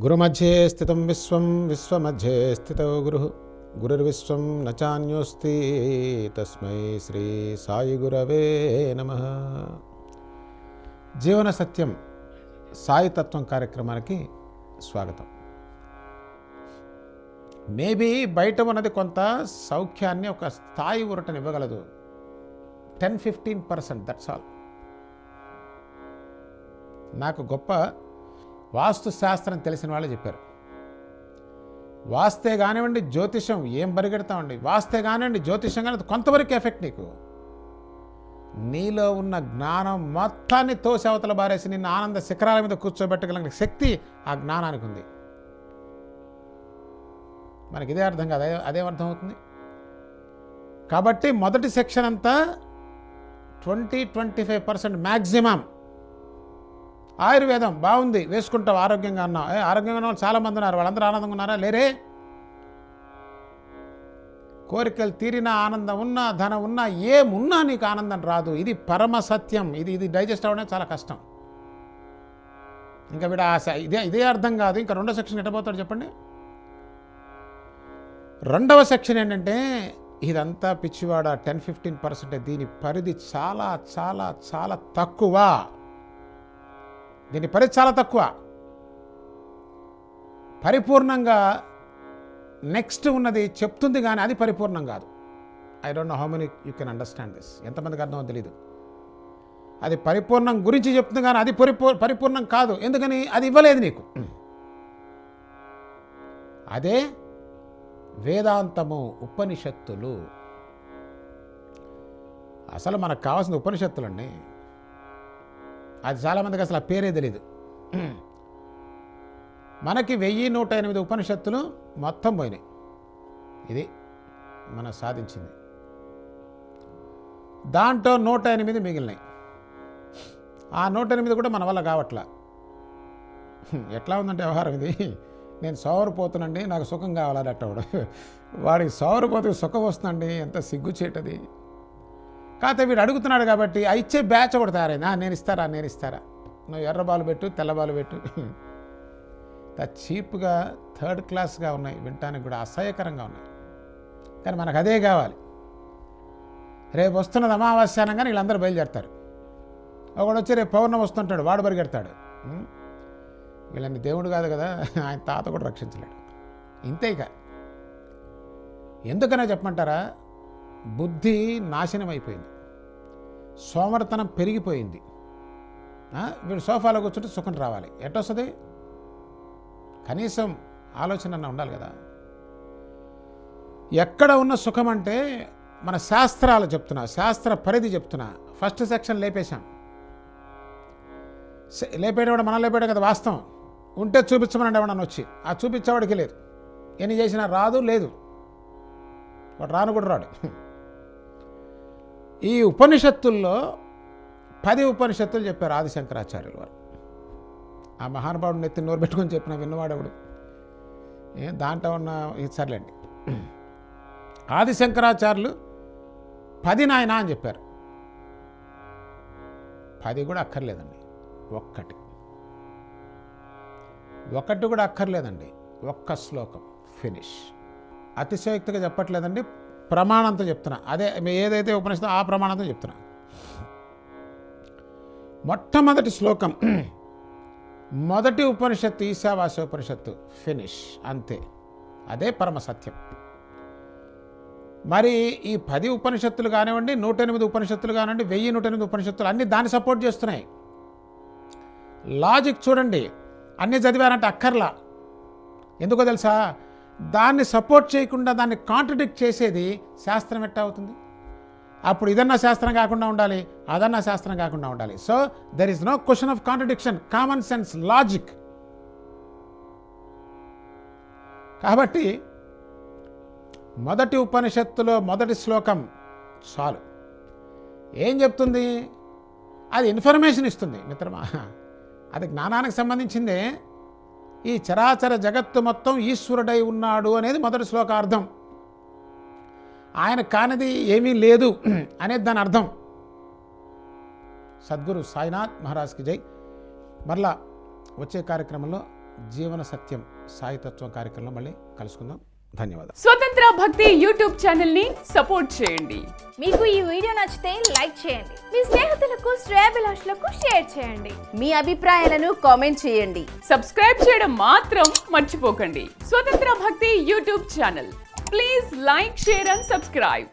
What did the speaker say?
గురుమధ్యే స్థితం విశ్వం విశ్వమధ్యే స్థితో గురుర్విశ్వం న చాన్యోస్తి తస్మై శ్రీ సాయి గురవే నమః. జీవన సత్యం సాయి తత్వం కార్యక్రమానికి స్వాగతం. మేబీ బయట ఉన్నది కొంత సౌఖ్యాన్ని, ఒక స్థాయి ఊరటను ఇవ్వగలదు. 10-15%, దట్స్ ఆల్. నాకు గొప్ప వాస్తు శాస్త్రం తెలిసిన వాళ్ళు చెప్పారు, వాస్తే కానివ్వండి జ్యోతిషం ఏం పరిగెడతామండి, వాస్తే కానివ్వండి జ్యోతిషం కానీ కొంతవరకు ఎఫెక్ట్. నీలో ఉన్న జ్ఞానం మొత్తాన్ని తోసి అవతల బారేసి నిన్ను ఆనంద శిఖరాల మీద కూర్చోబెట్టగలిగిన శక్తి ఆ జ్ఞానానికి ఉంది. మనకి ఇదే అర్థం కాదు, అదేం అర్థం అవుతుంది. కాబట్టి మొదటి సెక్షన్ అంతా 20-25% మ్యాక్సిమం. ఆయుర్వేదం బాగుంది, వేసుకుంటావు, ఆరోగ్యంగా ఉన్నావు. ఆరోగ్యంగా ఉన్న వాళ్ళు చాలామంది ఉన్నారు, వాళ్ళందరూ ఆనందంగా ఉన్నారా? లేరే. కోరికలు తీరిన ఆనందం ఉన్నా, ధనం ఉన్నా, ఏమున్నా నీకు ఆనందం రాదు. ఇది పరమ సత్యం. ఇది డైజెస్ట్ అవ్వడం చాలా కష్టం. ఇంకా వీడు ఇదే అర్థం కాదు. ఇంకా రెండో సెక్షన్ ఎట్టబోతాడు చెప్పండి. రెండవ సెక్షన్ ఏంటంటే, ఇదంతా పిచ్చివాడ 10-15%. దీని పరిధి చాలా చాలా చాలా తక్కువ. దీని పరిధి చాలా తక్కువ. పరిపూర్ణంగా నెక్స్ట్ ఉన్నది చెప్తుంది, కానీ అది పరిపూర్ణం కాదు. I don't know how many you can understand this. ఎంతమందికి అర్థమో తెలీదు. అది పరిపూర్ణం గురించి చెప్తుంది, కానీ అది పరిపూర్ణం కాదు. ఎందుకని? అది ఇవ్వలేదు నీకు. అదే వేదాంతము, ఉపనిషత్తులు. అసలు మనకు కావాల్సిన ఉపనిషత్తులండి. అది చాలామందికి అసలు ఆ పేరే తెలీదు. మనకి 1108 ఉపనిషత్తులు మొత్తం పోయినాయి. ఇది మనం సాధించింది. దాంట్లో 108 మిగిలినాయి. ఆ 108 కూడా మన వల్ల కావట్లా. ఎట్లా ఉందంటే వ్యవహారం ఇది, నేను సోమరిపోతునండి, నాకు సుఖం కావాలని అట్టవాడు. వాడికి సోమరిపోతుకి సుఖం వస్తుందండి, ఎంత సిగ్గుచేటది. కాకపోతే వీడు అడుగుతున్నాడు కాబట్టి ఆ ఇచ్చే బ్యాచ్ ఒకటి తయారైంది. నేను ఇస్తారా, నువ్వు ఎర్ర బాలు పెట్టు, తెల్ల బాలు పెట్టు. చీప్గా, థర్డ్ క్లాస్గా ఉన్నాయి, వినటానికి కూడా అసహ్యకరంగా ఉన్నాయి. కానీ మనకు అదే కావాలి. రేపు వస్తున్నది అమావాస్యానంగానే వీళ్ళందరూ బయలుదేరతారు. ఒకడు వచ్చి రేపు పౌర్ణమి వస్తుంటాడు, వాడు పరిగెడతాడు. వీళ్ళని దేవుడు కాదు కదా, ఆయన తాత కూడా రక్షించలేడు. ఇంతే. ఇక ఎందుకనే చెప్పమంటారా, బుద్ధి నాశనం అయిపోయింది, సోమర్తనం పెరిగిపోయింది. వీడు సోఫాలో కూర్చుంటే సుఖం రావాలి. ఎట్టొస్తుంది? కనీసం ఆలోచన ఉండాలి కదా. ఎక్కడ ఉన్న సుఖం అంటే, మన శాస్త్రాలు చెప్తున్నా, శాస్త్ర పరిధి చెప్తున్నా. First section లేపేశాం. లేపేటవాడు మనం లేపేయడం కదా వాస్తవం. ఉంటే చూపించమని ఎవడన్నా వచ్చి, ఆ చూపించేవాడికి లేదు. ఎన్ని చేసినా రాదు, లేదు, వాడు రాను కూడా రాడు. ఈ ఉపనిషత్తుల్లో 10 ఉపనిషత్తులు చెప్పారు ఆదిశంకరాచార్యులు వారు. ఆ మహానుభావుడిని ఎత్తి నోరు పెట్టుకొని చెప్పిన విన్నవాడెవడు? దాంట్లో ఉన్న సర్లేండి. ఆదిశంకరాచార్యులు 10 నాయన అని చెప్పారు. 10 కూడా అక్కర్లేదండి, ఒకటి కూడా అక్కర్లేదండి. ఒక్క శ్లోకం ఫినిష్. అతిశయోక్తిగా చెప్పట్లేదండి, ప్రమాణంతో చెప్తున్నా. అదే ఏదైతే ఉపనిషత్తు ఆ ప్రమాణంతో చెప్తున్నా. మొట్టమొదటి శ్లోకం, మొదటి ఉపనిషత్తు ఈశావాస్య ఉపనిషత్తు, ఫినిష్, అంతే. అదే పరమ సత్యం. మరి ఈ 10 ఉపనిషత్తులు కానివ్వండి, 108 ఉపనిషత్తులు కానివ్వండి, 1108 ఉపనిషత్తులు అన్నీ దాన్ని సపోర్ట్ చేస్తున్నాయి. లాజిక్ చూడండి, అన్నీ చదివారంటే అక్కర్లా. ఎందుకో తెలుసా? దాన్ని సపోర్ట్ చేయకుండా దాన్ని కాంట్రడిక్ట్ చేసేది శాస్త్రం ఎట్టా అవుతుంది? అప్పుడు ఇదన్నా శాస్త్రం కాకుండా ఉండాలి, అదన్నా శాస్త్రం కాకుండా ఉండాలి. So there is no question of contradiction, common sense, logic. కాబట్టి మొదటి ఉపనిషత్తులో మొదటి శ్లోకం చాలు. ఏం చెప్తుంది? అది ఇన్ఫర్మేషన్ ఇస్తుంది మిత్రమా. అది జ్ఞానానికి సంబంధించిందే. ఈ చరాచర జగత్తు మొత్తం ఈశ్వరుడై ఉన్నాడు అనేది మొదటి శ్లోకార్థం. ఆయన కానిది ఏమీ లేదు అనేది దాని అర్థం. సద్గురు సాయినాథ్ మహారాజ్కి జై. మరలా వచ్చే కార్యక్రమంలో జీవన సత్యం సాయితత్వం కార్యక్రమంలో మళ్ళీ కలుసుకుందాం. ధన్యవాదాలు. స్వతంత్ర భక్తి యూట్యూబ్ ఛానల్ ని సపోర్ట్ చేయండి. మీకు ఈ వీడియో నచ్చితే లైక్ చేయండి, మీ స్నేహితులకు శ్రేయాభిలాషులకు షేర్ చేయండి, మీ అభిప్రాయాలను కామెంట్ చేయండి. సబ్స్క్రైబ్ చేయడం మాత్రం మర్చిపోకండి. స్వతంత్ర భక్తి YouTube channel. Please like, share and subscribe.